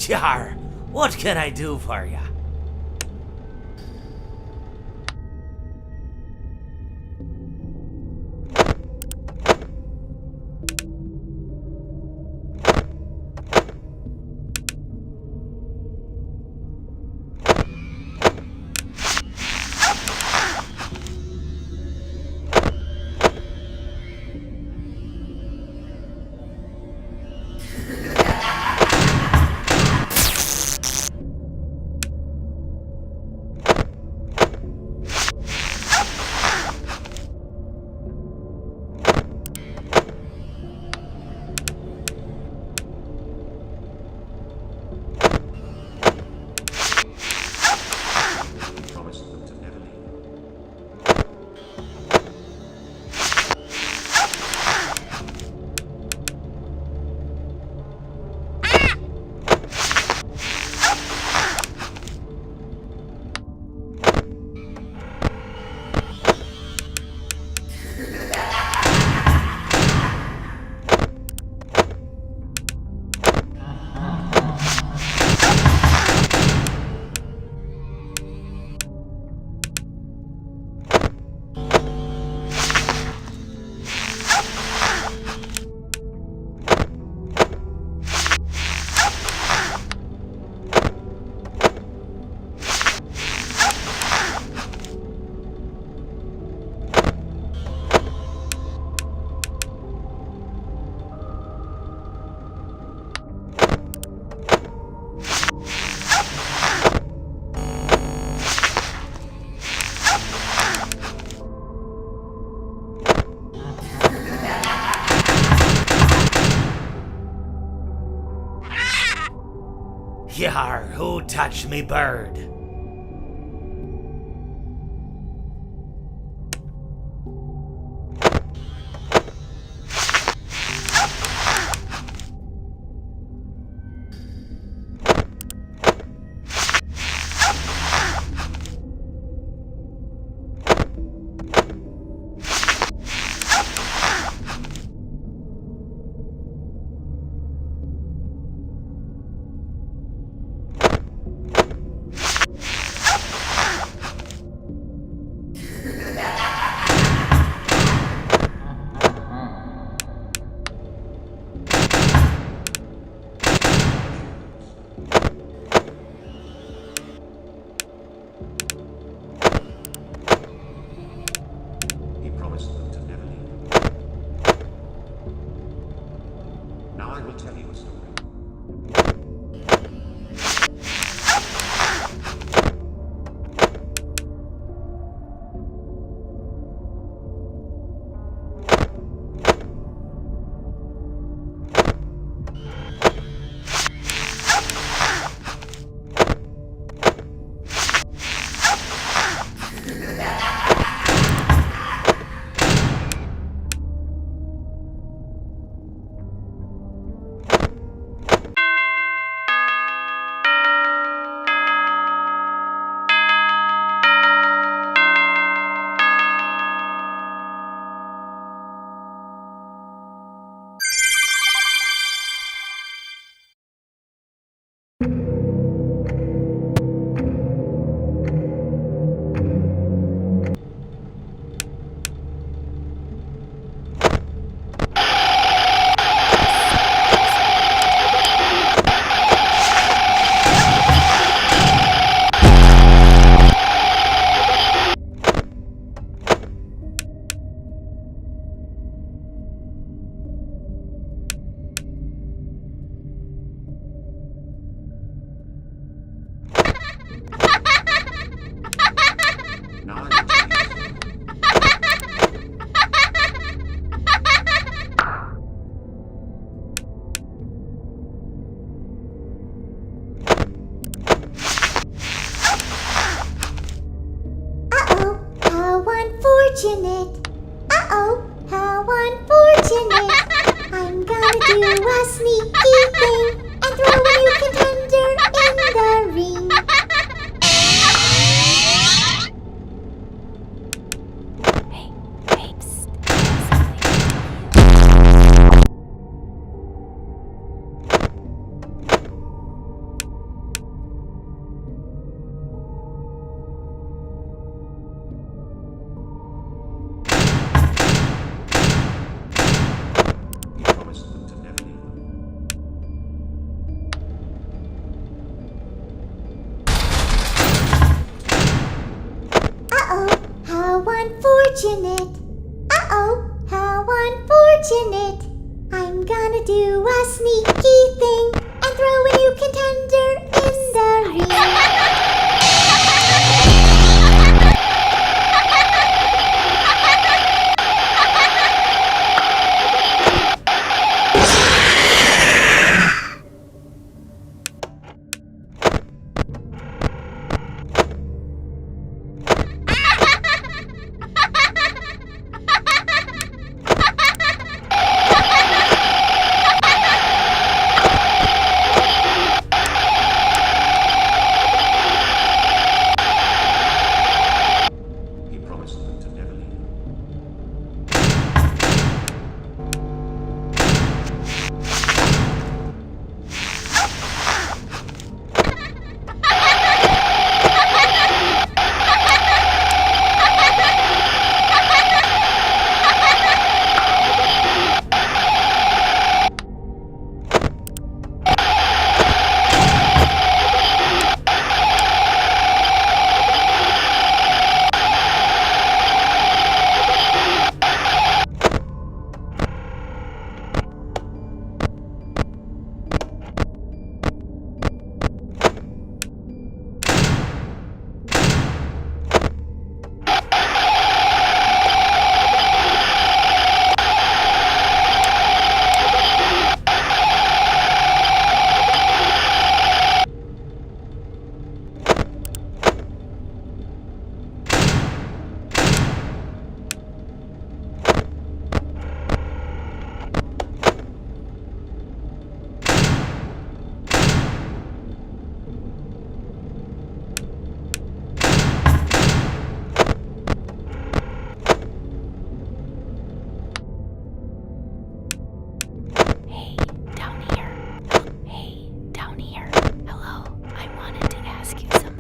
Yar, what can I do for ya? Yar, who touched me bird? Now I will tell you a story. Unfortunate. Uh-oh, how unfortunate. I'm gonna do a sneaky thing and throw a new contender in the ring. Hey, psst. unfortunate. Uh-oh, how unfortunate. I'm gonna do a sneaky thing and throw a new contender in the ring. He promised them to never leave. Hey, down here. Hey, down here. Hello, I wanted to ask you something.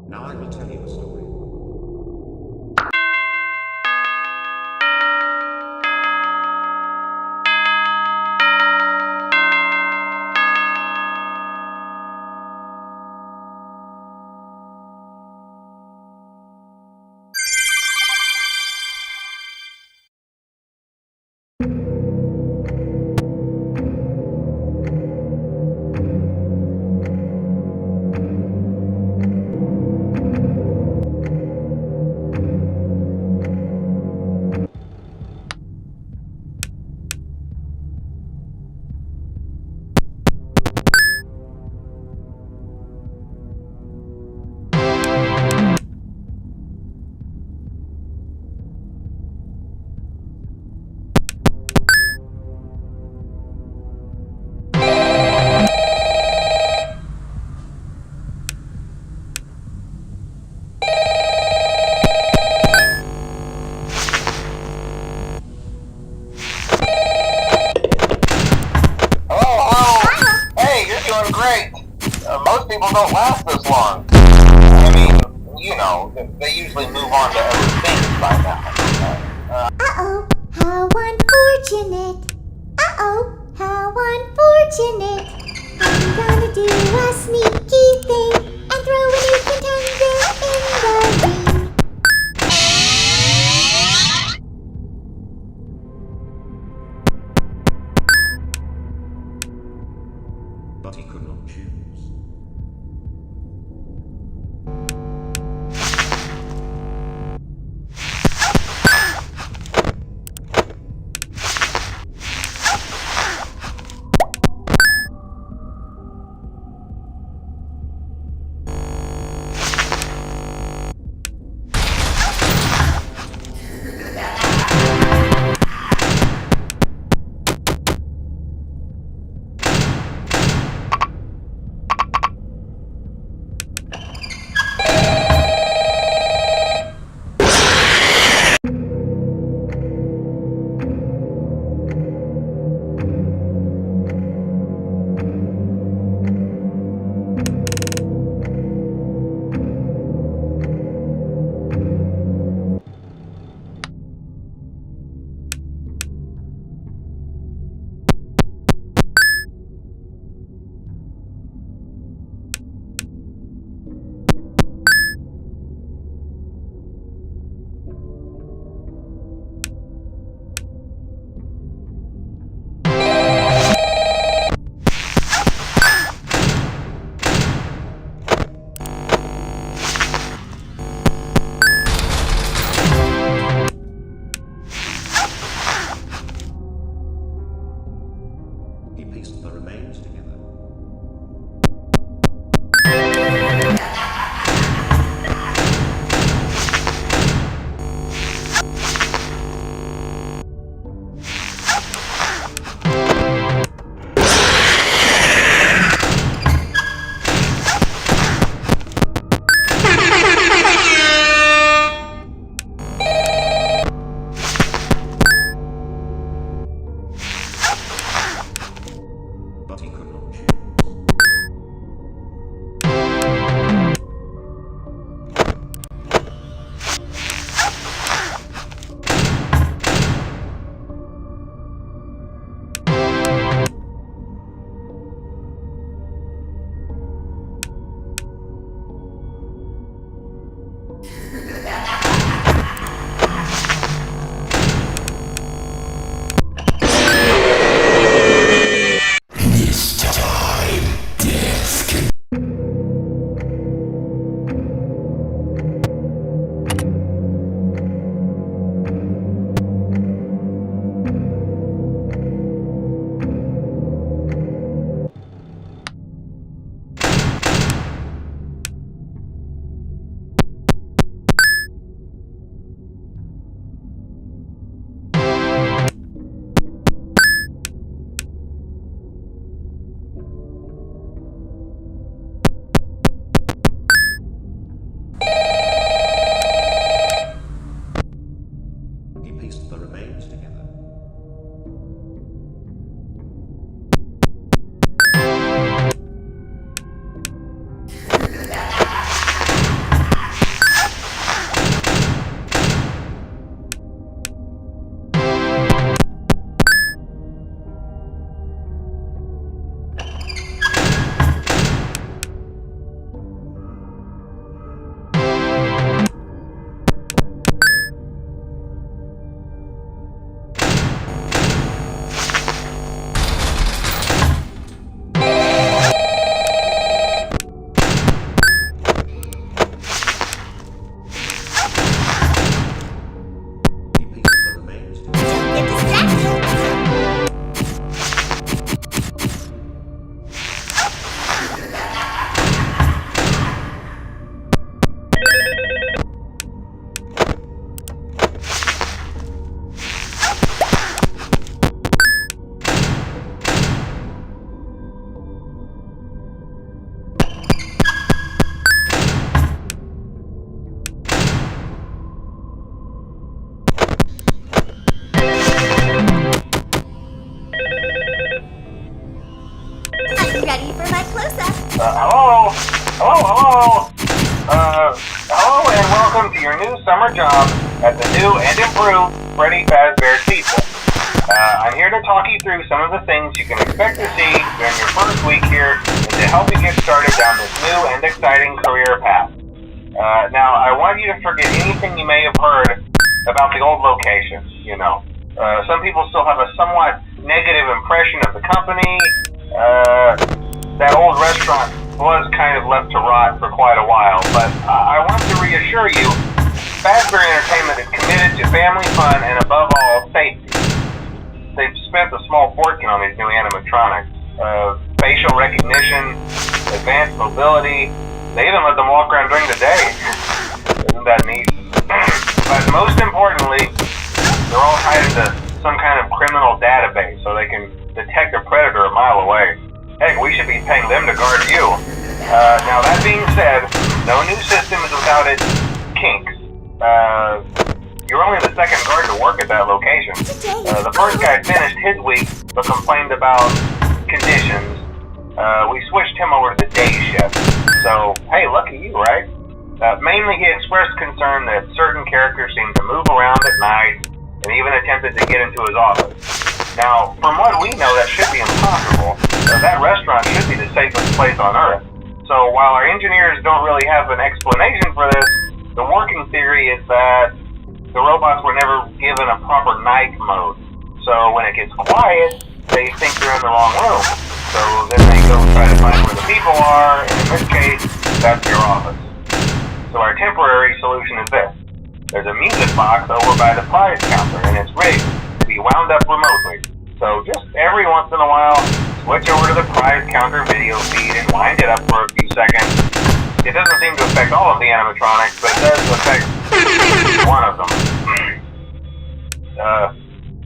Now I will tell you a story. doing great. Most people don't last this long. I mean, you know, they usually move on to other things by now. Uh-oh, how unfortunate. Uh-oh, how unfortunate. I'm gonna do a sneaky thing and throw a new contender in the ring. But he could not choose. new summer job at the new and improved Freddy Fazbear's Pizza. I'm here to talk you through some of the things you can expect to see during your first week here and to help you get started down this new and exciting career path. Now, I want you to forget anything you may have heard about the old location, you know. Some people still have a somewhat negative impression of the company. That old restaurant was kind of left to rot for quite a while, but I want to reassure you, Fazbear Entertainment is committed to family fun and above all, safety. They've spent a small fortune on these new animatronics. Facial recognition, advanced mobility, they even let them walk around during the day. Isn't that neat? But most importantly, they're all tied into some kind of criminal database so they can detect a predator a mile away. Heck, we should be paying them to guard you. Now that being said, no new system is without its kinks. You're only the second guard to work at that location. The first guy finished his week but complained about conditions. We switched him over to the day shift. So, hey, lucky you, right? Mainly he expressed concern that certain characters seemed to move around at night and even attempted to get into his office. Now, from what we know, that should be impossible. That restaurant should be the safest place on Earth. So while our engineers don't really have an explanation for this, the working theory is that the robots were never given a proper night mode. So when it gets quiet, they think they're in the wrong room. So then they go try to find where the people are, and in this case, that's your office. So our temporary solution is this. There's a music box over by the prize counter, and it's rigged to be wound up remotely. So just every once in a while, switch over to the prize counter video feed and wind it up for a few seconds. It doesn't seem to affect all of the animatronics, but it does affect one of them.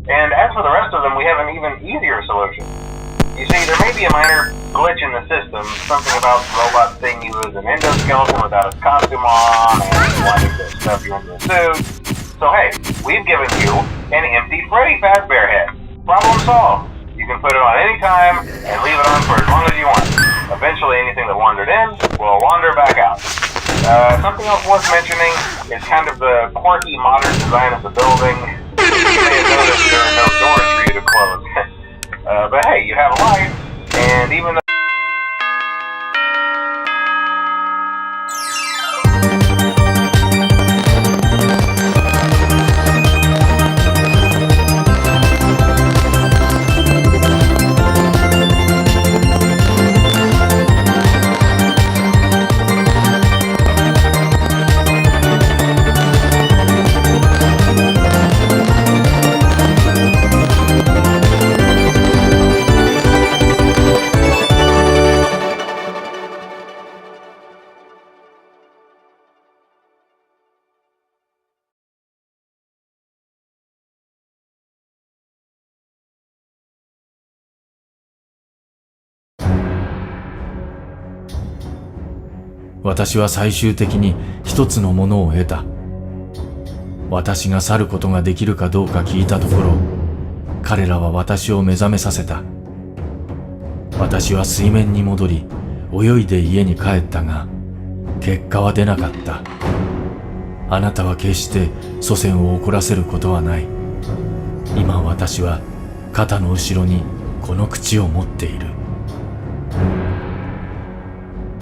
And as for the rest of them, we have an even easier solution. You see, there may be a minor glitch in the system, something about the robot seeing you as an endoskeleton without its costume on, and wanting to stuff you into a suit. So hey, we've given you an empty Freddy Fazbear head. Problem solved. You can put it on any time and leave it on for as long as you want. Eventually anything that wandered in will wander back out. Something else worth mentioning is kind of the quirky modern design of the building. You may have noticed there are no doors for you to close. But hey, you have a life, and even though私は最終的に一つのものを得た。私が去ることができるかどうか聞いたところ、彼らは私を目覚めさせた。私は水面に戻り、泳いで家に帰ったが、結果は出なかった。あなたは決して祖先を怒らせることはない。今私は肩の後ろにこの口を持っている。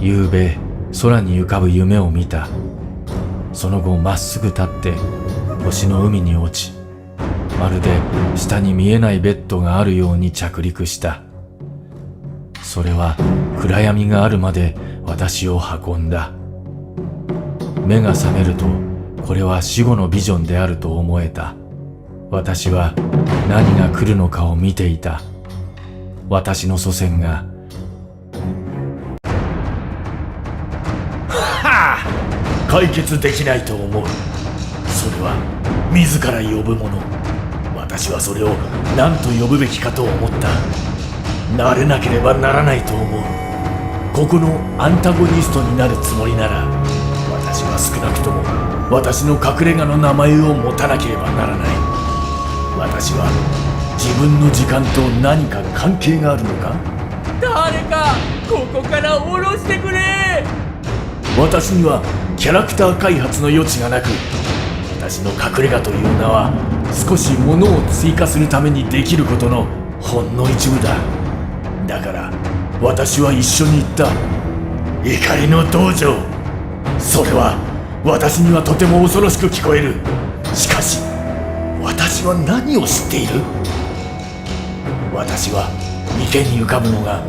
夕べ、空に浮かぶ夢を見た。その後まっすぐ立って星の海に落ち、まるで下に見えないベッドがあるように着陸した。それは暗闇があるまで私を運んだ。目が覚めるとこれは死後のビジョンであると思えた。私は何が来るのかを見ていた。私の祖先が解決できないと思う。それは自ら呼ぶもの。私はそれを何と呼ぶべきかと思った。慣れなければならないと思う。ここのアンタゴニストになるつもりなら、私は少なくとも私の隠れ家の名前を持たなければならない。私は自分の時間と何か関係があるのか？誰かここから下ろしてくれ。私にはキャラクター開発の余地がなく、私の隠れ家という名は少し物を追加するためにできることのほんの一部だ。だから私は一緒に行った。怒りの道場。それは私にはとても恐ろしく聞こえる。しかし私は何を知っている？私は池に浮かぶのが